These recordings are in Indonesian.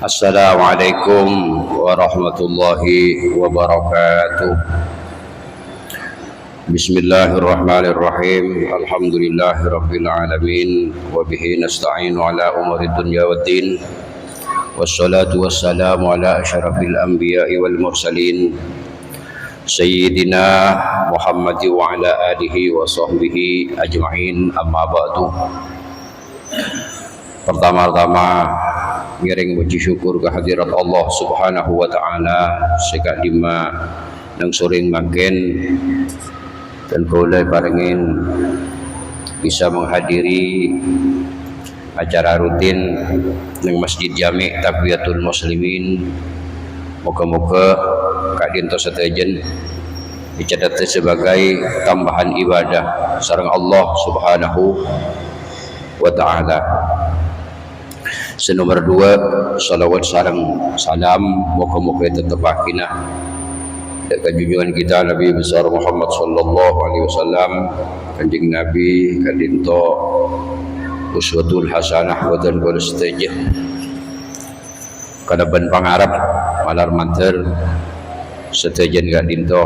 Assalamualaikum warahmatullahi wabarakatuh. Bismillahirrahmanirrahim. Alhamdulillahirabbil alamin wa bihi nasta'inu ala umuri dunya waddin. Wassalatu wassalamu ala asyrafil anbiya'i wal mursalin Sayyidina Muhammad wa ala alihi wa sahbihi ajma'in, amma ba'du. Pertama-tama ngiring puji syukur kehadirat Allah Subhanahu wa taala sekak lima nang soring makin dan boleh parengin bisa menghadiri acara rutin nang Masjid Jami' Tabiyatul Muslimin. Moga-moga kadinto setejen dicatat sebagai tambahan ibadah sareng Allah Subhanahu wa taala. Senomor dua, salawat sareng salam moga-moga tetep akinah dekat junjungan kita Nabi besar Muhammad sallallahu alaihi wasallam, kanjeng Nabi kadinto uswatul hasanah wa dan golestejah kada ben pangarep malar manter setejen kadinto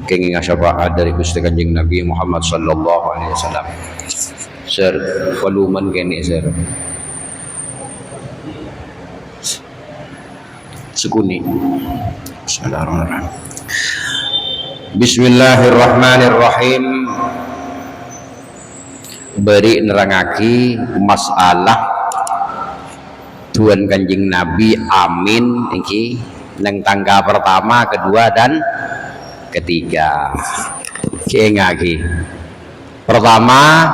kenging syafaat dari Gusti kanjeng Nabi Muhammad sallallahu alaihi wasallam. Sir, volumen kene sir. Sukuni. Bismillahirrahmanirrahim. Bismillahirrahmanirrahim. Beri nerangaki masalah Tuhan kanjeng Nabi amin iki nang tangga pertama, kedua dan ketiga. Kengaki. Pertama,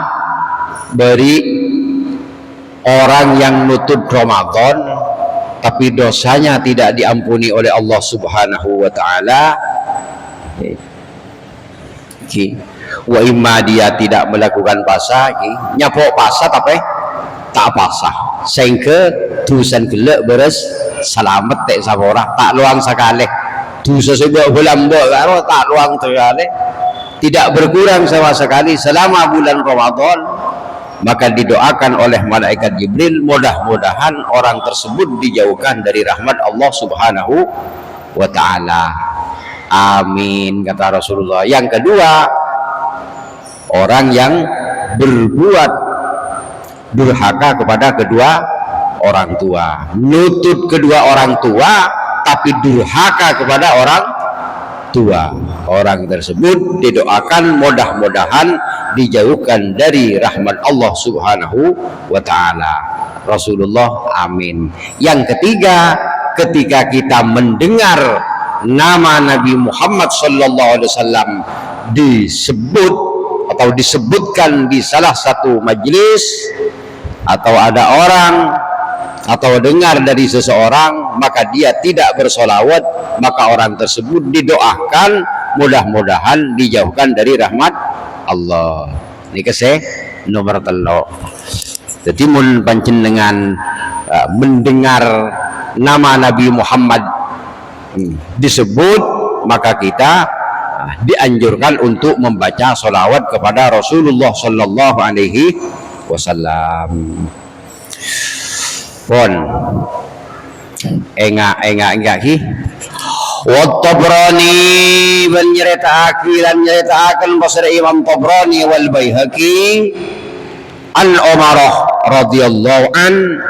beri orang yang nutut Ramadan tapi dosanya tidak diampuni oleh Allah Subhanahu wa taala. Wa imma dia tidak melakukan puasa, nyapok puasa tapi tak puasa. Sehingga dusan gelek beres selamat tek saborah tak luang sekali. Dosa sebab bulan karo tak luang sekali. Tidak berkurang sama sekali selama bulan Ramadan. Maka didoakan oleh malaikat Jibril, mudah-mudahan orang tersebut dijauhkan dari rahmat Allah Subhanahu wa taala. Amin, kata Rasulullah. Yang kedua, orang yang berbuat durhaka kepada kedua orang tua, nutut kedua orang tua tapi durhaka kepada orang tua. Orang tersebut didoakan mudah-mudahan dijauhkan dari rahmat Allah Subhanahu wa taala. Rasulullah amin. Yang ketiga, ketika kita mendengar nama Nabi Muhammad sallallahu alaihi wasallam disebut atau disebutkan di salah satu majelis, atau ada orang atau dengar dari seseorang maka dia tidak bersolawat, maka orang tersebut didoakan mudah-mudahan dijauhkan dari rahmat Allah. Ini keseh nomor telo. Jadi mun panjenengan mendengar nama Nabi Muhammad disebut, maka kita dianjurkan untuk membaca sholawat kepada Rasulullah sallallahu alaihi wasallam. Pon enggak ki wa Tabrani ban nyeritakan pasal Imam Tabrani wal Baihaqi an Umarah radhiyallahu an,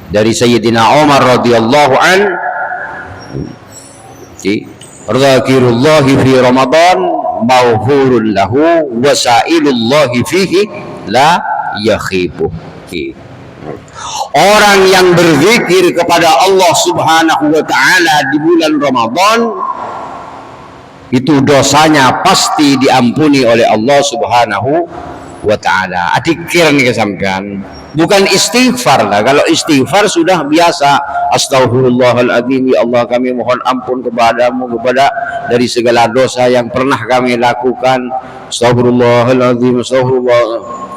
dari Sayyidina Umar radhiyallahu an, Rasulullah fi Ramadan maghfurun lahu wa sa'ilullahi fihi la yakhibu. Orang yang berzikir kepada Allah Subhanahu wa taala di bulan Ramadan itu dosanya pasti diampuni oleh Allah Subhanahu wa taala. Adikir nih kesampean, bukan istighfar lah. Kalau istighfar sudah biasa, astagfirullahaladzim, ya Allah kami mohon ampun kepadamu dari segala dosa yang pernah kami lakukan, astagfirullahaladzim, astagfirullah.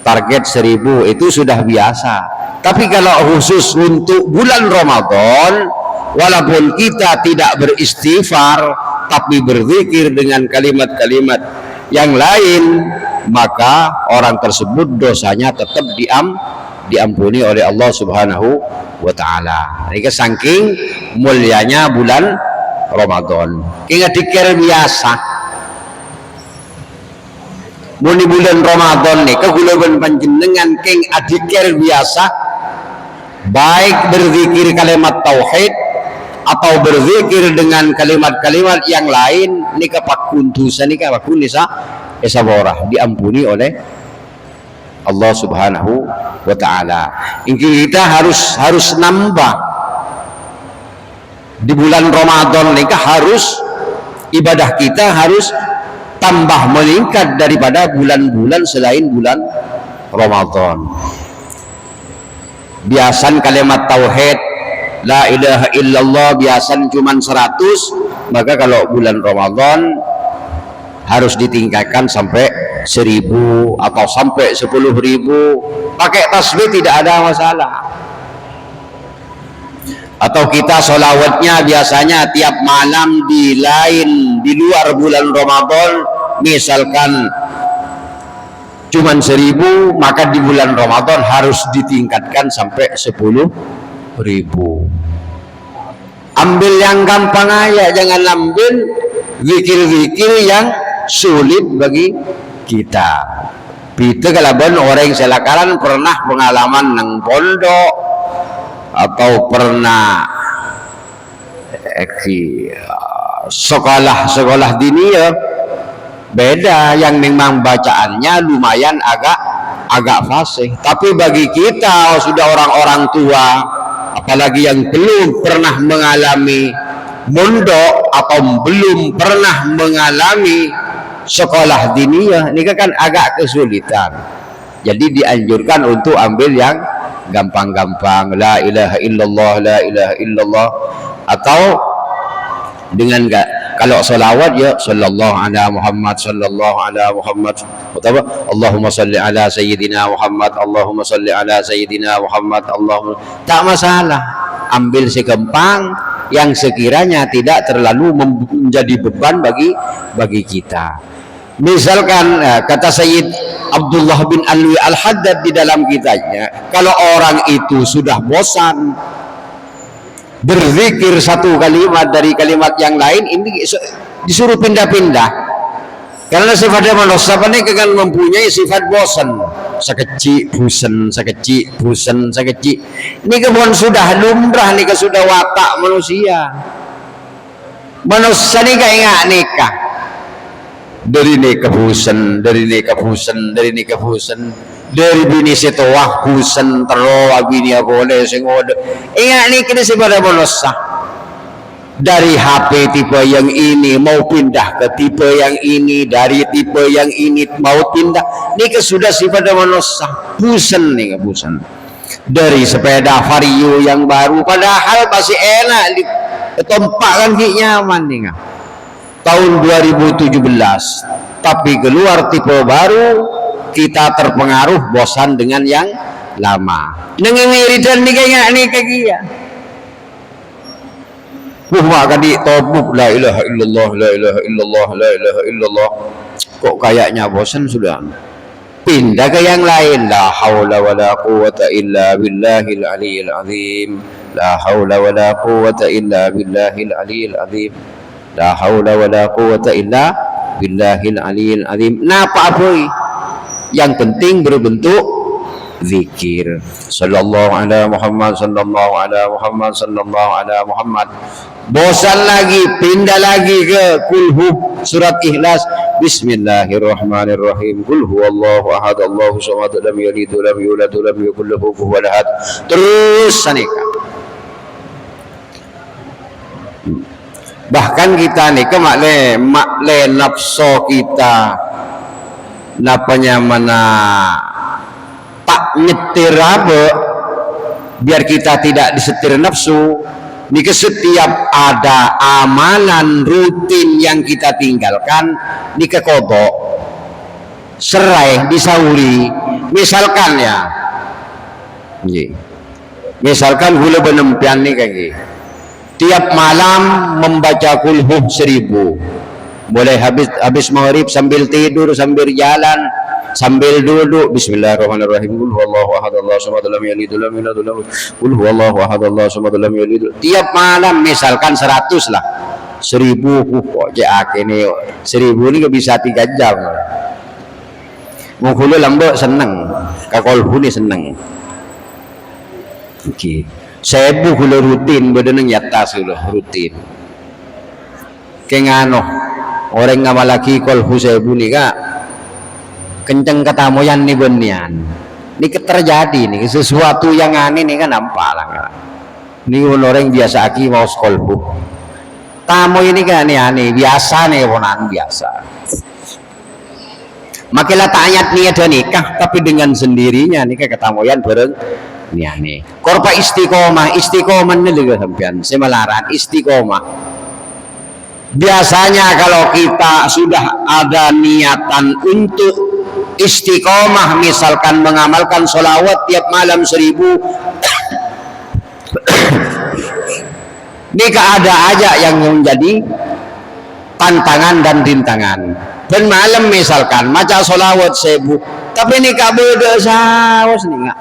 Target 1000 itu sudah biasa. Tapi kalau khusus untuk bulan Ramadan, walaupun kita tidak beristighfar tapi berzikir dengan kalimat-kalimat yang lain, maka orang tersebut dosanya tetap diampuni oleh Allah Subhanahu wa taala. Ini saking mulianya bulan Ramadan. Ingat dikir biasa. Muni bulan Ramadan nih kegulaban panjenengan king adikir biasa, baik berzikir kalimat tauhid atau berzikir dengan kalimat-kalimat yang lain, nika pakuntusan nika pakunisa esaborah diampuni oleh Allah Subhanahu wa taala. Ini kita harus nambah di bulan Ramadan nika, harus ibadah kita harus tambah meningkat daripada bulan-bulan selain bulan Ramadan. Biasan kalimat tauhid la ilaha illallah biasan cuman 100, maka kalau bulan Ramadan harus ditingkatkan sampai 1000 atau sampai 10.000. Pakai tasbih tidak ada masalah. Atau kita sholawatnya biasanya tiap malam di luar bulan Ramadan, misalkan cuman 1000, maka di bulan Ramadan harus ditingkatkan sampai 10.000. Ambil yang gampang aja, jangan ambil zikir-zikir yang sulit bagi kita. Itu kalau orang yang selakaran pernah pengalaman nang pondok atau pernah sekolah dunia, beda yang memang bacaannya lumayan agak fasih. Tapi bagi kita sudah orang-orang tua, apalagi yang belum pernah mengalami mondok atau belum pernah mengalami sekolah diniyah, ini kan agak kesulitan. Jadi dianjurkan untuk ambil yang gampang-gampang, la ilaha illallah, la ilaha illallah. Atau dengan kalau salawat ya sallallahu ala Muhammad, sallallahu ala Muhammad, atau Allahumma salli ala sayyidina Muhammad, Allahumma salli ala sayyidina Muhammad, Allahumma, tak masalah. Ambil segampang yang sekiranya tidak terlalu menjadi beban bagi kita. Misalkan kata Sayyid Abdullah bin Alwi Al-Haddad di dalam kitabnya, kalau orang itu sudah bosan berzikir satu kalimat dari kalimat yang lain, ini disuruh pindah-pindah, karena sifatnya manusia ini kan mempunyai sifat bosan, sekecil busen, sekecil busen, sekecil. Ini kebun sudah lumrah, ini sudah watak manusia. Manusia ini kayak nikah, dari nikah busen, dari nikah busen, dari nikah busen, dari bini setowah busen terlalu bini boleh singode. Ingat nih kita sebagai manusia. Dari HP tipe yang ini mau pindah ke tipe yang ini, dari tipe yang ini mau pindah. Ini sudah sifat manusia. Busen nih busen. Dari sepeda Vario yang baru, padahal masih enak ditompakkan nyaman nih. Tahun 2017, tapi keluar tipe baru, kita terpengaruh bosan dengan yang lama. Dengan iridan nih kayak gini. Maka di tobuk la ilaha illallah, la ilaha illallah, la ilaha illallah. Kok kayaknya bosan sudah. Pindah ke yang lain. La haula wala quwata illa billahil aliyil azim. La haula wala quwata illa billahil aliyil azim. La haula wala quwata illa billahil aliyil azim. Napa boy? Yang penting berbentuk zikir. Sallallahu ala Muhammad, sallallahu ala Muhammad, sallallahu ala Muhammad. Bosan lagi, pindah lagi ke kulhu surat Ikhlas. Bismillahirrahmanirrahim. Qul huwallahu ahad, Allahu samad, lam yalid lam yulad lam yakul lahu kufuwan ahad. Terus sanika. Bahkan kita nih makle nafsu kita napanya mana tak nyetir apa biar kita tidak disetir nafsu. Nih setiap ada amalan rutin yang kita tinggalkan nih kodok serai disauri. Misalkan ya, misalkan gula benempian nih kayak gini. Tiap malam membaca kulhuh 1000, boleh habis maghrib sambil tidur sambil jalan sambil duduk bismillahirrahmanirrahim qul huwallahu ahad Allahu samad lam yalid walam yulad walam qul huwallahu ahad Allahu samad lam yalid. Tiap malam misalkan 100 lah, 1000 kok jak ini 1000 ini gak bisa 3 jam. Mau kulo lambok seneng, kakolhu ni seneng. Oke, sebu kulo rutin badan nyata kulo rutin. Kengano orang ngamal lagi kolhu sebu ni kak kenceng ketamoyan nih benian. Ini terjadi nih sesuatu yang aneh nih kan nampak lah. Ini orang biasa aki mau kolhu. Tamu ini kan aneh biasa nih ponan biasa. Makilah ayat nih ada nikah tapi dengan sendirinya nikah ketamoyan bareng nih. Korba istiqomah nih juga sampean semalaran istiqomah. Biasanya kalau kita sudah ada niatan untuk istiqomah, misalkan mengamalkan sholawat tiap malam 1000, nikah ada aja yang menjadi tantangan dan rintangan. Dan malam misalkan maca sholawat 1000 tapi nikah berdosa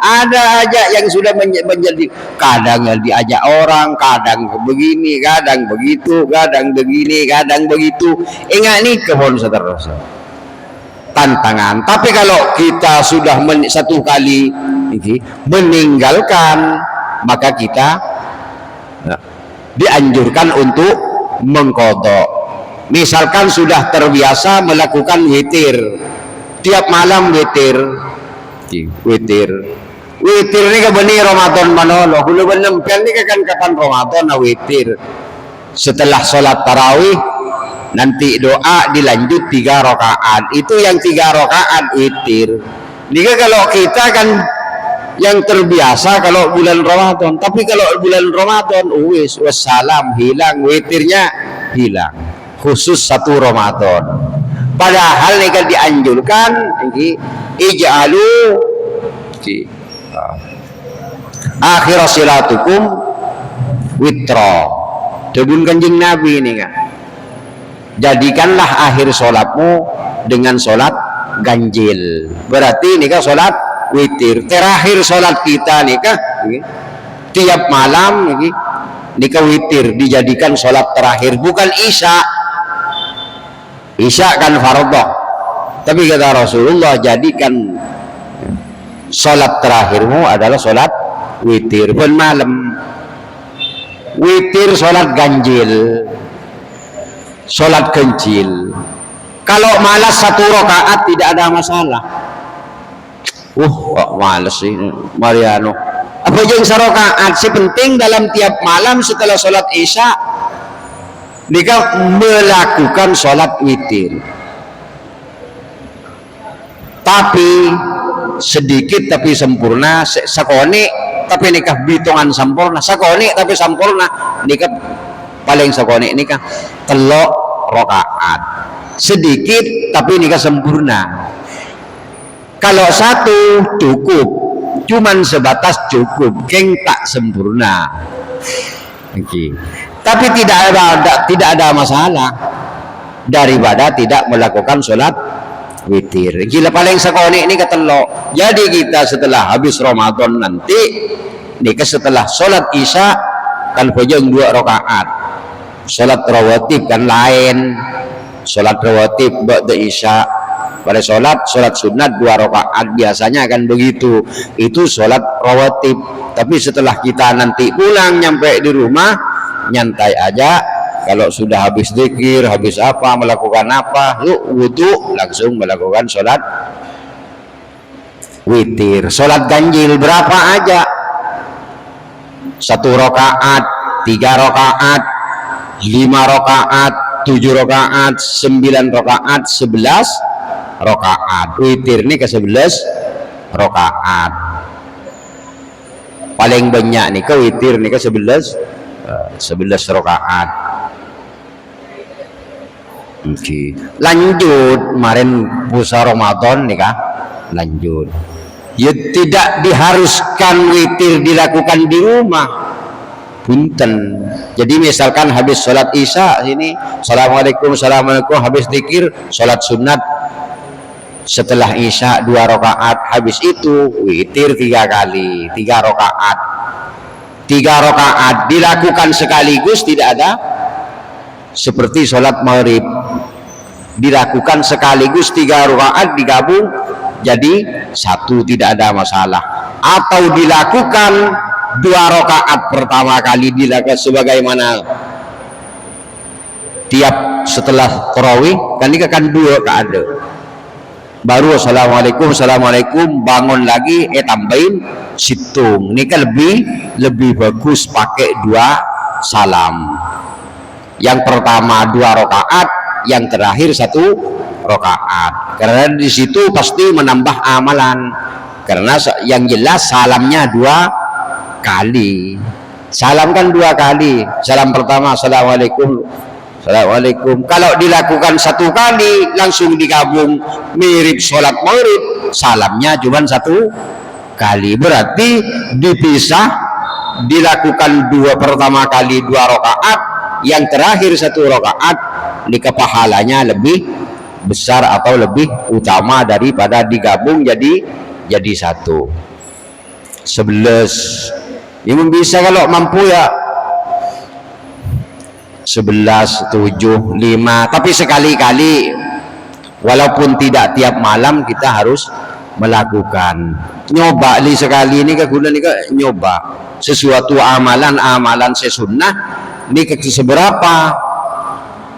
ada aja yang sudah menjadi kadang diajak orang, kadang begini, kadang begitu, kadang begini, kadang begitu. Ingat nih kebon seterusnya tantangan. Tapi kalau kita sudah satu kali meninggalkan, maka kita dianjurkan untuk mengqadha. Misalkan sudah terbiasa melakukan witir tiap malam, witir ini ke benih Ramadan manolo hulu benempian ini kan kapan Ramadan na witir setelah sholat tarawih nanti doa dilanjut 3 rakaat, itu yang 3 rakaat witir. Ini kalau kita kan yang terbiasa kalau bulan Ramadan, tapi kalau bulan Ramadan wassalam hilang, witirnya hilang, khusus 1 Ramadan. Padahal ini kan dianjurkan ij'alu akhir silatukum witra. Debun Kanjeng Nabi ini kan, jadikanlah akhir sholatmu dengan sholat ganjil. Berarti ini kan sholat witir. Terakhir sholat kita nih kan tiap malam ini kan witir dijadikan sholat terakhir, bukan isya. Isya kan fardhu, tapi kata Rasulullah jadikan sholat terakhirmu adalah sholat witir. Pun malam witir sholat ganjil, sholat kencil. Kalau malas 1 rakaat tidak ada masalah. Kok malas sih Mariano, apa yang 1 rakaat sih penting dalam tiap malam setelah sholat isya nikah melakukan sholat witir, tapi sedikit tapi sempurna, sakone tapi nikah bitongan sempurna, sakone tapi sempurna nikah paling sakone nikah 3 rakaat, sedikit tapi nikah sempurna. Kalau 1 cukup, cuman sebatas cukup, keng tak sempurna. Tapi tidak ada masalah daripada tidak melakukan sholat witir. Gila paling sekoni ini ketelok. Jadi kita setelah habis Ramadan nanti nikah setelah sholat isya kan pojong 2 rakaat. Sholat rawatib kan lain. Sholat rawatib ba'da isya. Pada sholat sunat 2 rakaat biasanya kan begitu. Itu sholat rawatib. Tapi setelah kita nanti pulang nyampe di rumah nyantai aja, kalau sudah habis zikir, habis apa, melakukan apa, yuk wudu langsung melakukan sholat witir. Sholat ganjil berapa aja, 1 rakaat, 3 rakaat, 5 rakaat, 7 rakaat, 9 rakaat, 11 rakaat. Witir ini ke 11 rakaat. Paling banyak nih ke witir nih ke 11 rakaat. Lanjut kemarin puasa Ramadan nih kah? Lanjut. Ya tidak diharuskan witir dilakukan di rumah. Punten. Jadi misalkan habis sholat isya sini, assalamualaikum, habis zikir, sholat sunat setelah isya 2 rakaat, habis itu witir 3 kali, 3 rakaat. 3 rakaat dilakukan sekaligus, tidak ada seperti sholat maghrib dilakukan sekaligus 3 rakaat digabung jadi 1, tidak ada masalah. Atau dilakukan 2 rakaat pertama kali dilakukan sebagaimana tiap setelah tarawih kan ini kan 2 keadaan, baru assalamualaikum bangun lagi tambahin situng. Ini kan lebih bagus pakai 2 salam. Yang pertama 2 rakaat, yang terakhir 1 rakaat. Karena di situ pasti menambah amalan. Karena yang jelas salamnya 2 kali. Salam kan 2 kali. Salam pertama assalamualaikum. Kalau dilakukan 1 kali langsung digabung mirip sholat maghrib, salamnya cuma 1 kali. Berarti dipisah, dilakukan 2 pertama kali 2 rakaat, yang terakhir 1 rakaat, nikah pahalanya lebih besar atau lebih utama daripada digabung jadi 1. 11 ini bisa kalau mampu ya 11, 7, 5, tapi sekali-kali walaupun tidak tiap malam kita harus melakukan nyoba sekali ini kegunaan ini nyoba sesuatu amalan sesunnah ini seberapa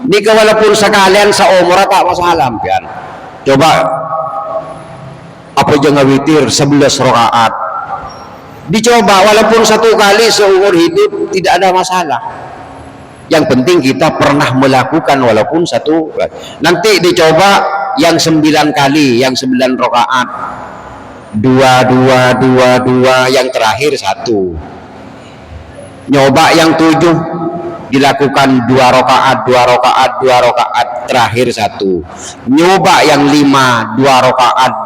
ini walaupun sekalian seumur tak masalah kan. Coba apa jangan witir 11 rakaat dicoba walaupun 1 kali seumur hidup tidak ada masalah. Yang penting kita pernah melakukan walaupun 1 kali. Nanti dicoba yang 9 kali, yang 9 rakaat 2, yang terakhir 1. Nyoba yang 7 dilakukan 2 rakaat, terakhir 1. Nyoba yang 5 2 rakaat,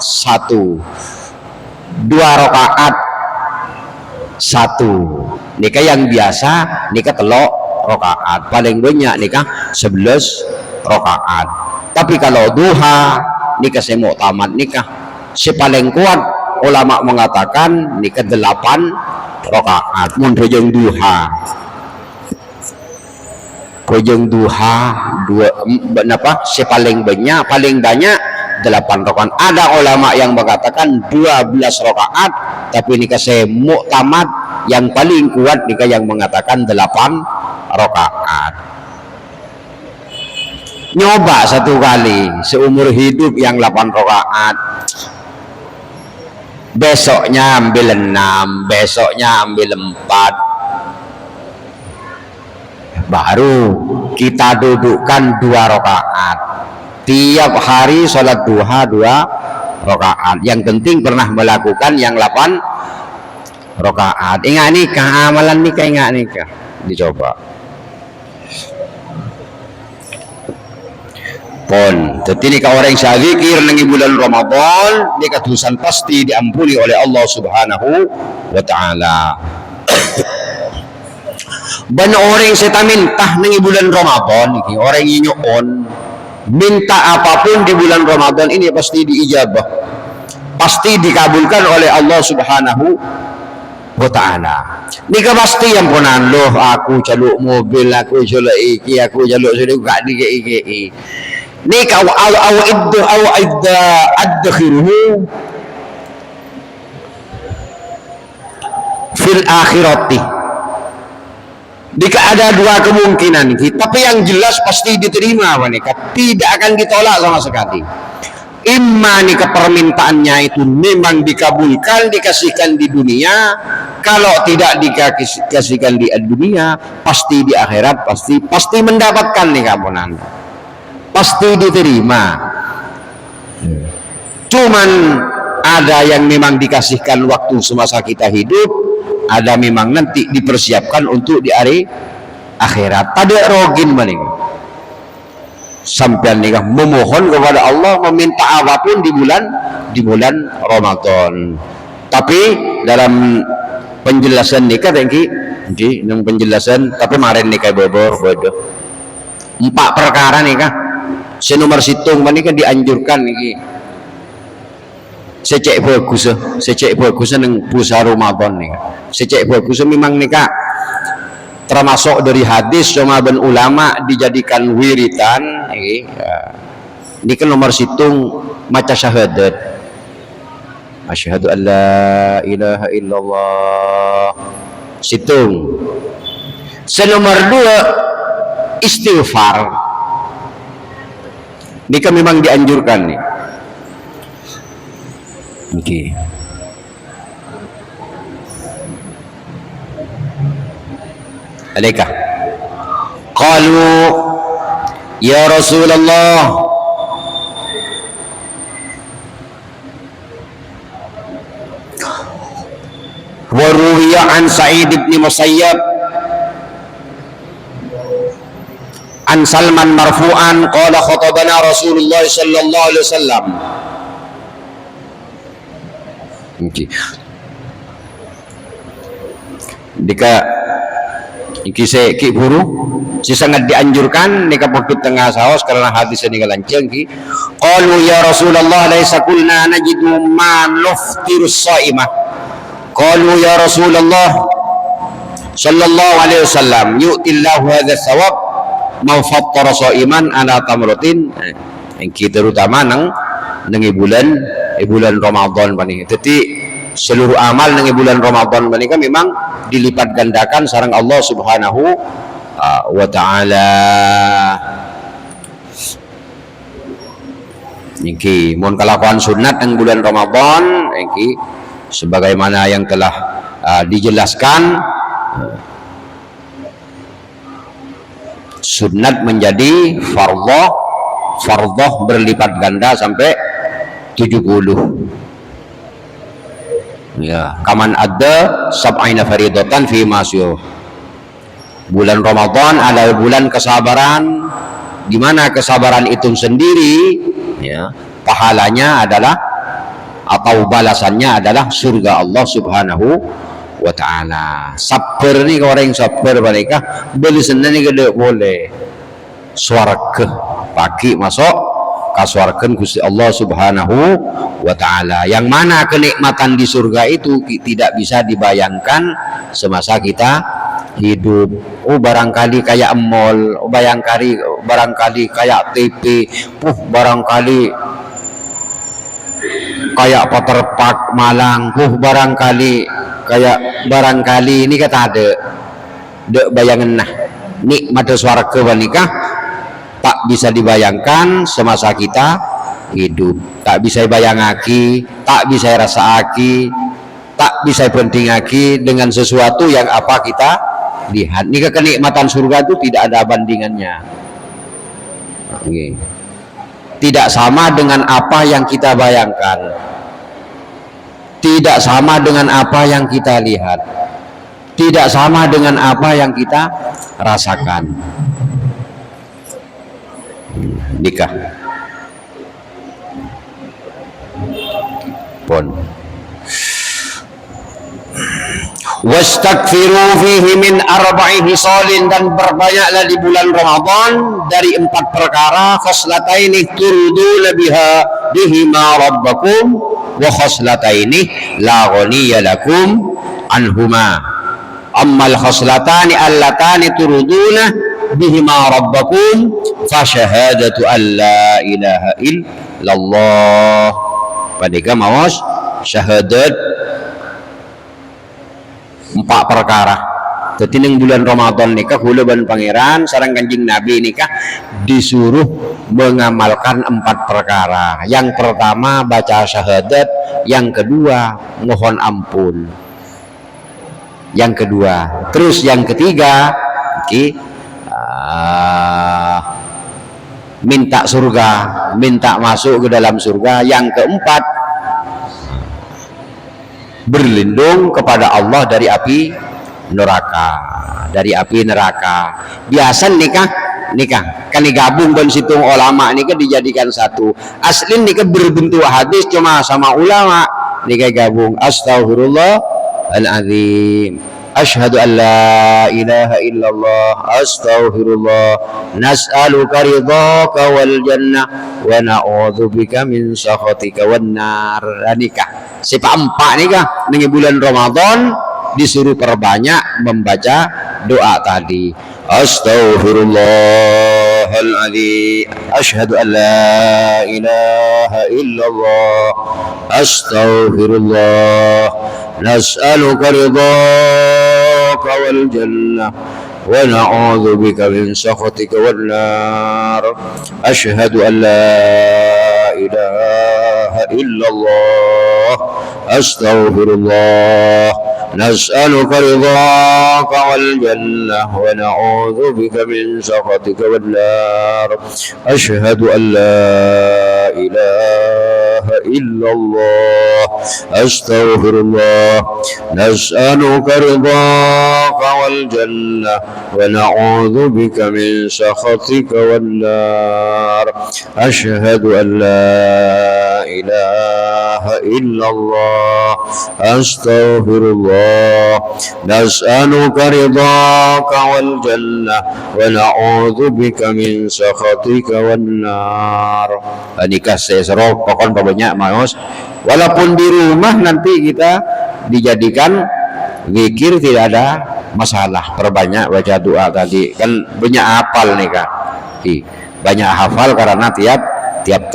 1. 2 rakaat 1. Nikah yang biasa nikah 3 rakaat, paling banyak nikah 11 rakaat. Tapi kalau duha nikah semua tamat nikah paling kuat ulama mengatakan nikah 8 rakaat. Mun rejeng duha paling banyak 8 rakaat. Ada ulama yang mengatakan 12 rakaat, tapi nikah semua tamat yang paling kuat nikah yang mengatakan 8 rakaat. Nyoba 1 kali seumur hidup yang 8 rakaat, besoknya ambil 6, besoknya ambil 4, baru kita dudukkan 2 rakaat. Tiap hari sholat duha 2 rakaat. Yang penting pernah melakukan yang 8 rakaat. Ingat nikah, amalan nikah, ingat nikah, dicoba. Pon, jadi nikah orang yang zikir nengi bulan Ramadan, nikah dosa pasti diampuni oleh Allah Subhanahu wa taala. Banyak orang yang saya minta nengi bulan Ramadan, orang yang nyoon minta apapun di bulan Ramadan ini pasti diijabah, pasti dikabulkan oleh Allah Subhanahu wa ta'ala. Ini pasti yang punan loh, aku jaluk mobil, aku jaluk iki, aku jaluk sudah gak iki. Ini kau adkhiruhu fil akhirati. Jika ada 2 kemungkinan, tapi yang jelas pasti diterima wanita, tidak akan ditolak sama sekali. Imma nikah permintaannya itu memang dikabulkan, dikasihkan di dunia. Kalau tidak dikasihkan di dunia, pasti di akhirat pasti mendapatkan nikah ponan, pasti diterima. Cuman ada yang memang dikasihkan waktu semasa kita hidup, ada memang nanti dipersiapkan untuk di hari akhirat. Tadi rogin maning sampai nikah memohon kepada Allah, meminta apapun di bulan Ramadan. Tapi dalam penjelasan nikah tadi penjelasan, tapi kemarin nikah bodoh 4 perkara nikah senomor situng manika dianjurkan iki secek bagus nang puasa Ramadan nih secek bagus memang nika termasuk dari hadis sama ben ulama dijadikan wiritan ini kan nomor situng maca syahadat asyhadu an la ilaha illallah situng senomor 2 istighfar ini kan memang dianjurkan nih oke. Alaika qalu ya Rasulullah wa ruwiya an Sa'id ibn Musayyab an Salman marfu'an qala khatabana Rasulullah sallallahu alaihi wasallam okay. Dika iki ki buru si sangat dianjurkan nika putih tengah saos karena hadis ini lanceng ki qalu ya Rasulullah laisa kulna najidu ma nuftirus shaimah qalu ya Rasulullah sallallahu alaihi wasallam yu'tillahu hadza thawab ma fattara shaiman ala tamratin iki terutama nang bulan Ramadan paning dadi seluruh amal nang bulan Ramadan menika memang dilipat gandakan sareng Allah Subhanahu wa taala. Niki mun kalakuan sunat nang bulan Ramadan niki sebagaimana yang telah dijelaskan sunat menjadi fardhah berlipat ganda sampai 70. Ya, kaman ada sab'ina faridatan fi masyu. Bulan Ramadan adalah bulan kesabaran, di mana kesabaran itu sendiri ya, pahalanya adalah atau balasannya adalah surga Allah Subhanahu wa taala. Sabar ni orang sabar mereka beli senani gede boleh swarga pagi masuk kaswarkan Gusti Allah Subhanahu wa taala. Yang mana kenikmatan di surga itu tidak bisa dibayangkan semasa kita hidup. Oh barangkali kayak mall, oh barangkali kayak TV, barangkali kayak Potter Park Malang, barangkali ini kata ada bayangan nah nikmat swarga menikah tak bisa dibayangkan semasa kita hidup, tak bisa bayangaki, tak bisa rasaki, tak bisa pentingaki dengan sesuatu yang apa kita lihat. Ini kenikmatan surga itu tidak ada bandingannya. Tidak sama dengan apa yang kita bayangkan, tidak sama dengan apa yang kita lihat, tidak sama dengan apa yang kita rasakan. Nikah pun wastakfiru fihi min arba'i hisalin, dan berbanyaklah di bulan Ramadan dari 4 perkara khoslataini turuduna bihima rabbakum wa khoslataini la ghaniya lakum anhuma ammal khoslatani allatani turuduna bihima rabbakum fa syahadatu an la ilaha illallah. Padika maos syahadat 4 perkara. Jadi ning bulan Ramadan nikah kula ban pangeran sareng Kanjeng Nabi nikah disuruh mengamalkan 4 perkara. Yang pertama baca syahadat, yang kedua mohon ampun, yang kedua, terus yang ketiga minta surga, minta masuk ke dalam surga. Yang keempat berlindung kepada Allah dari api neraka, biasa nikah kan digabung dan situng ulama nikah dijadikan satu. Asli nikah berbentuk hadis cuma sama ulama nikah gabung. Astagfirullahaladzim, أشهد أن لا إله إلا الله أستغفر الله نسألك رضاك والجنة ونعوذ بك من سخطك والنار. Nikah sepak-empak nikah di bulan Ramadan disuruh perbanyak membaca doa tadi. Astaghfirullahaladzim, asyhadu an la ilaha illallah, astaghfirullah, nas'aluka ridhaka wal jannah wa na'udzu bika min sakhatika wan nar. Asyhadu an la ilaha illallah, astaghfirullah, nas'aluka ridhaka wal jannah wa na'udzu bika min sakhatika wan nar. Asyhadu an la ilaha illallah, astaghfirullah, nas'aluka ridhaka wal jannah wa na'udzu bika min sakhatika wan nar. Asyhadu an la ilaha illallah, astaghfirullah, nas'aluka ridhaka wal jannah wa na'udzu bika min sakhatika wan nar. Nikah seserok pokon banyak maos. Walaupun di rumah nanti kita dijadikan zikir tidak ada masalah, perbanyak baca doa tadi kan banyak hafal nikah. Banyak hafal karena tiap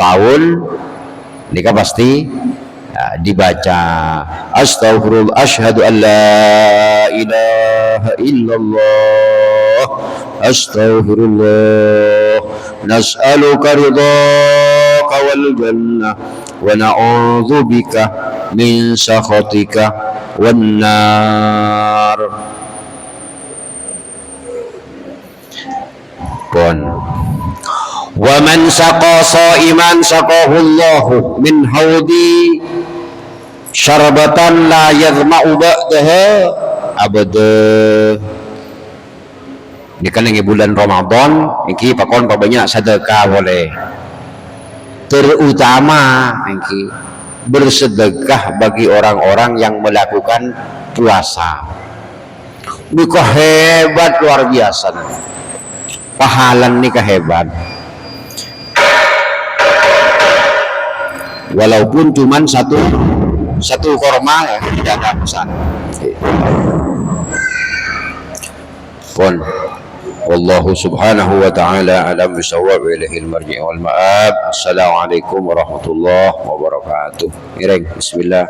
tahun nikah pasti dibaca. Astaghfirullah, asyhadu an la ilaha illallah, astaghfirullah, nas'aluka ridhaka wal jannah wa na'udzu bika min sakhatika wan nar. Pon wa man saqa sha'iman saqahu Allahu min haudi syarbatan la yadhma'u ba'daha abada. Ini kan lagi bulan Ramadan, ini pakon banyak sedekah boleh. Terutama ini bersedekah bagi orang-orang yang melakukan puasa. Nikah hebat luar biasa. Pahalan nikah hebat. Walaupun cuman satu korma ya tidak ada pesan. Pon wallahu subhanahu wa ta'ala alam bisawab, ilaihi al-marji' wal ma'ab. Assalamualaikum warahmatullahi wabarakatuh. Ireng bismillah.